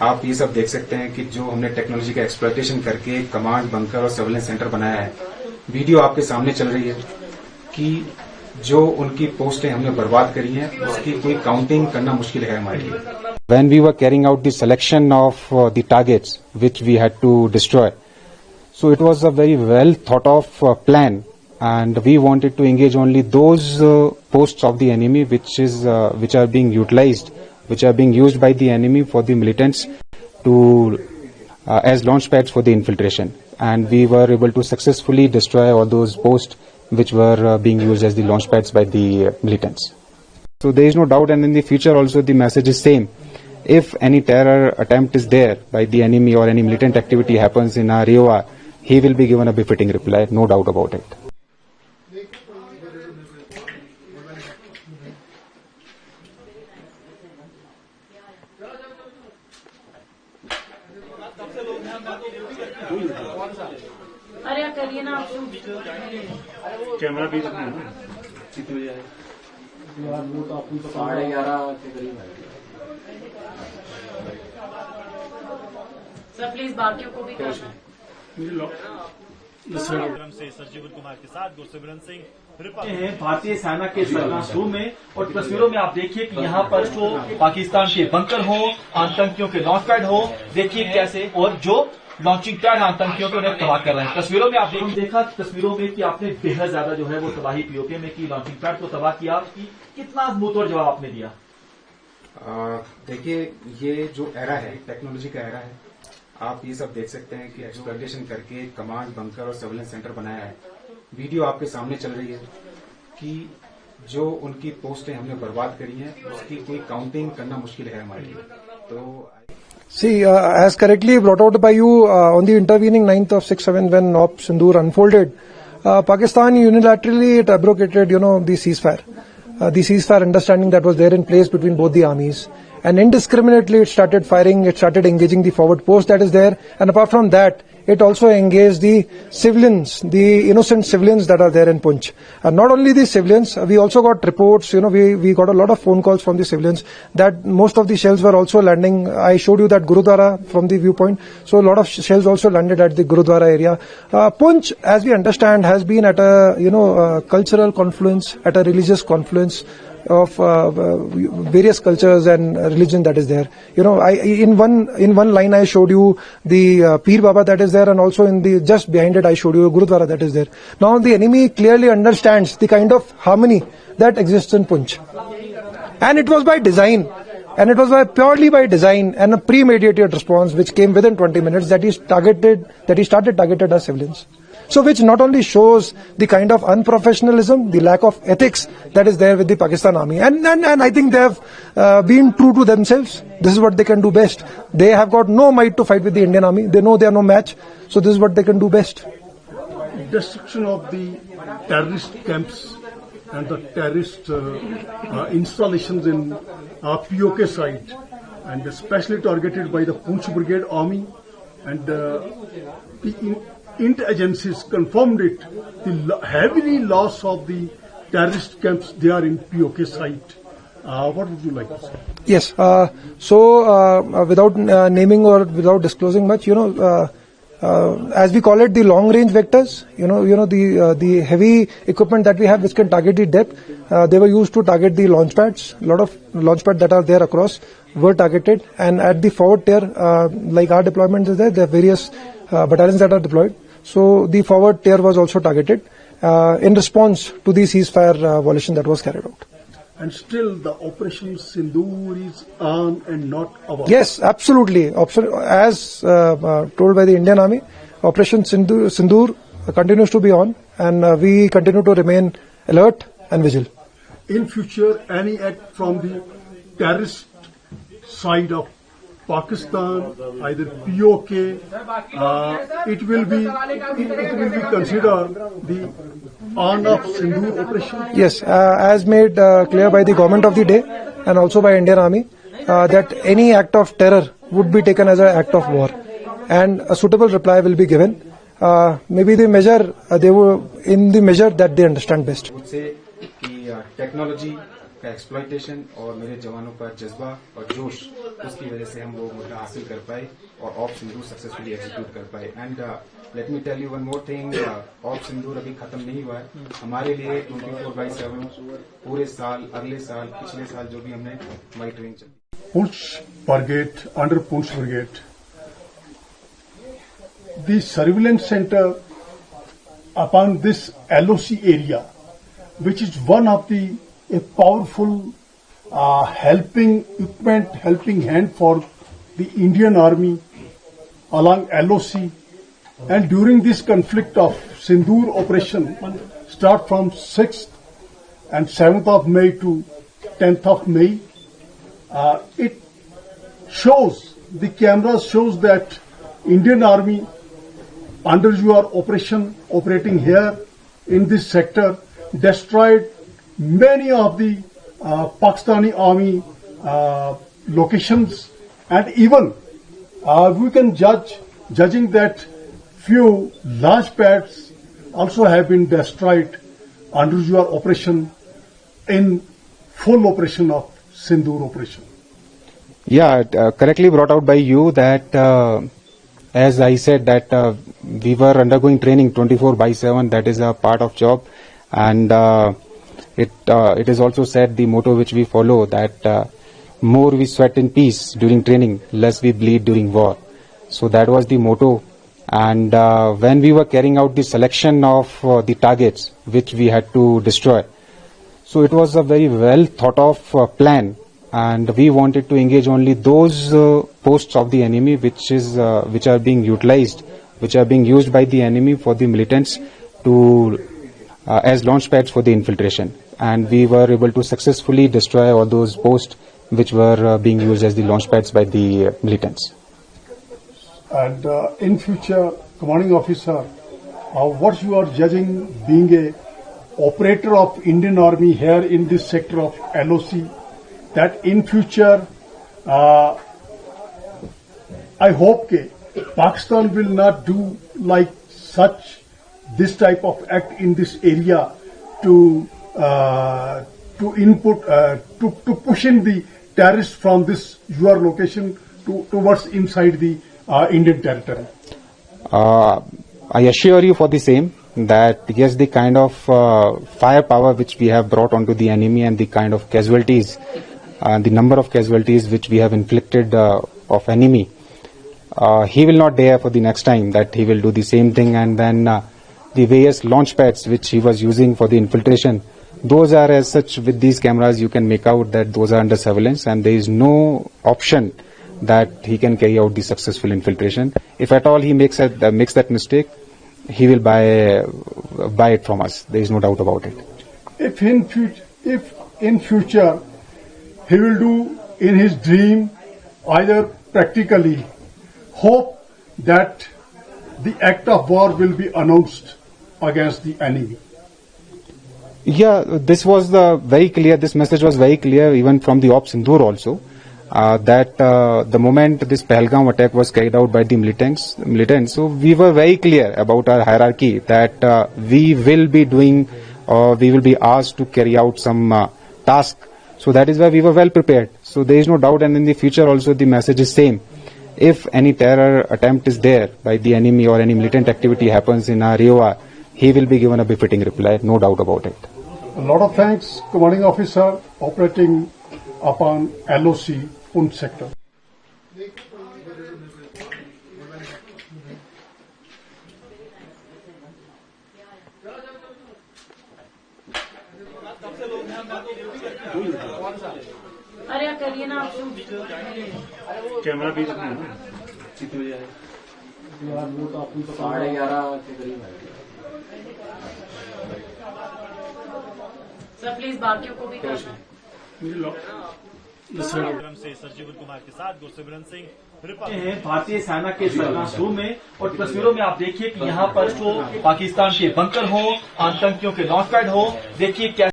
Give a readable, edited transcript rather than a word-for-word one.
आप ये सब देख सकते हैं कि जो हमने टेक्नोलॉजी का एक्सप्लॉयटेशन करके कमांड बंकर और सर्विलेंस सेंटर बनाया है, वीडियो आपके सामने चल रही है कि जो उनकी पोस्टें हमने बर्बाद करी हैं उसकी कोई काउंटिंग करना मुश्किल है हमारे लिए. When we were carrying out the selection of the targets which we had to destroy, so it was a very well thought of plan, and we wanted to engage only those posts of the enemy which are being utilized, which are being used by the enemy for the militants to as launch pads for the infiltration, and we were able to successfully destroy all those posts which were being used as the launch pads by the militants. So there is no doubt, and in the future also the message is same. If any terror attempt is there by the enemy or any militant activity happens in our AOR, he will be given a befitting reply, no doubt about it. अरे करिए ना आप camera भी sir please बाकियों को भी कर से सरजीवन कुमार के साथ गुरसिमरन सिंह हैं भारतीय सेना के सर्विलांस रूम में, और तस्वीरों में आप देखिए कि यहाँ पर जो पाकिस्तान के बंकर हो, आतंकियों के लॉन्च पैड हो, देखिए कैसे, और जो लॉन्चिंग पैड आतंकियों को उन्हें तबाह कर रहे हैं. तस्वीरों में आप देखा तस्वीरों में कि आपने बेहद ज्यादा जो है वो तबाही पीओके में की, लॉन्चिंग पैड को तबाह किया. कितना मुंहतोड़ जवाब आपने दिया? देखिए, ये जो एरा है, टेक्नोलॉजी का एरा है, आप ये सब देख सकते हैं कि एक्सप्लॉयटेशन करके कमांड बंकर और सर्विलेंस सेंटर बनाया है. वीडियो आपके सामने चल रही है कि जो उनकी पोस्टें हमने बर्बाद करी हैं उसकी कोई काउंटिंग करना मुश्किल है हमारे लिए. तो See, as correctly brought out by you on the intervening 9th of 6/7 when Op Sindoor unfolded, Pakistan unilaterally it abrogated, the ceasefire. The ceasefire understanding that was there in place between both the armies. And indiscriminately it started firing, it started engaging the forward post that is there. And apart from that, it also engaged the civilians, the innocent civilians that are there in Poonch. And not only the civilians, we also got reports, we got a lot of phone calls from the civilians that most of the shells were also landing. I showed you that Gurudwara from the viewpoint. So a lot of shells also landed at the Gurudwara area. Poonch, as we understand, has been at a, cultural confluence, at a religious confluence of various cultures and religion that is there. In one line I showed you the Peer Baba that is there, and also in the just behind it I showed you Gurudwara that is there. Now the enemy clearly understands the kind of harmony that exists in Poonch, and it was by design, and it was purely by design and a premeditated response which came within 20 minutes that he started targeted our civilians. So which not only shows the kind of unprofessionalism, the lack of ethics that is there with the Pakistan army. And I think they have been true to themselves. This is what they can do best. They have got no might to fight with the Indian army. They know they are no match. So this is what they can do best. Destruction of the terrorist camps and the terrorist installations in POK side, and especially targeted by the Poonch Brigade Army, and the int agencies confirmed it, the heavily loss of the terrorist camps there in POK site. What would you like to say? Yes, without naming or without disclosing much, as we call it, the long range vectors, the heavy equipment that we have which can target the depth, they were used to target the launch pads. A lot of launch pads that are there across were targeted, and at the forward tier, like our deployment is there are various battalions that are deployed. So the forward tier was also targeted in response to the ceasefire violation that was carried out. And still the Operation Sindoor is on and not about. Yes, absolutely. As told by the Indian Army, Operation Sindoor continues to be on, and we continue to remain alert and vigilant. In future, any act from the terrorist side of Pakistan, either POK, it will be considered the on-off Sindoor operation? Yes, as made clear by the government of the day and also by Indian Army, that any act of terror would be taken as an act of war, and a suitable reply will be given. Maybe the measure, they were in the measure that they understand best. I would say कि technology का exploitation और मेरे जवानों का जज्बा और जोश, उसकी वजह से हम वो मुद्दा हासिल कर पाए और ऑप सिंदूर सक्सेसफुली एग्जीक्यूट कर पाए। And let me tell you one more thing, op Sindoor अभी खत्म नहीं हुआ है। हमारे लिए 24/7 पूरे साल, अगले साल, पिछले साल जो भी हमने हमारी ट्रेनिंग चली। Poonch Brigade, under Poonch Brigade, the surveillance center upon this LOC area, which is one of the a powerful helping equipment, helping hand for the Indian Army along LOC. And during this conflict of Sindoor operation, start from 6th and 7th of May to 10th of May, it shows, the camera shows that Indian Army under your operation, operating here in this sector, destroyed many of the Pakistani army locations, and even we can judging that few launch pads also have been destroyed under your operation in full operation of Sindoor operation. Yeah, correctly brought out by you that as I said that we were undergoing training 24/7. That is a part of job, and it is also said the motto which we follow that more we sweat in peace during training, less we bleed during war. So that was the motto. And when we were carrying out the selection of the targets which we had to destroy, so it was a very well thought of plan, and we wanted to engage only those posts of the enemy which are being utilized, which are being used by the enemy for the militants to as launch pads for the infiltration. And we were able to successfully destroy all those posts which were being used as the launch pads by the militants. And in future, commanding officer, what you are judging being a operator of Indian Army here in this sector of LOC, that in future, I hope that Pakistan will not do like such this type of act in this area to push in the terrorists from this your location towards inside the Indian territory. I assure you for the same that yes, the kind of firepower which we have brought onto the enemy and the kind of casualties, the number of casualties which we have inflicted of enemy, he will not dare for the next time that he will do the same thing. And then the various launch pads which he was using for the infiltration, those are as such with these cameras you can make out that those are under surveillance, and there is no option that he can carry out the successful infiltration. If at all he makes that mistake, he will buy it from us. There is no doubt about it. If in future he will do in his dream, either practically, hope that the act of war will be announced against the enemy. Yeah, this was very clear. This message was very clear even from the Op Sindoor also. That the moment this Pahalgam attack was carried out by the militants, so we were very clear about our hierarchy that we will be doing, or we will be asked to carry out some task. So that is why we were well prepared. So there is no doubt, and in the future also the message is same. If any terror attempt is there by the enemy or any militant activity happens in our AOR, he will be given a befitting reply, no doubt about it. A lot of thanks, commanding officer, operating upon LOC Poonch sector. अरे यार करिए ना आप shoot. Camera बीच में है ना। 11:30 के करीब है। सर प्लीज बाकियों को भी करना। से सरजीवन कुमार के साथ गुरसिमरन सिंह हैं भारतीय सेना के सरगर्म रूम में, और तस्वीरों में आप देखिए कि यहाँ पर जो पाकिस्तान के बंकर हो, आतंकियों के लॉन्च पैड हो, देखिए क्या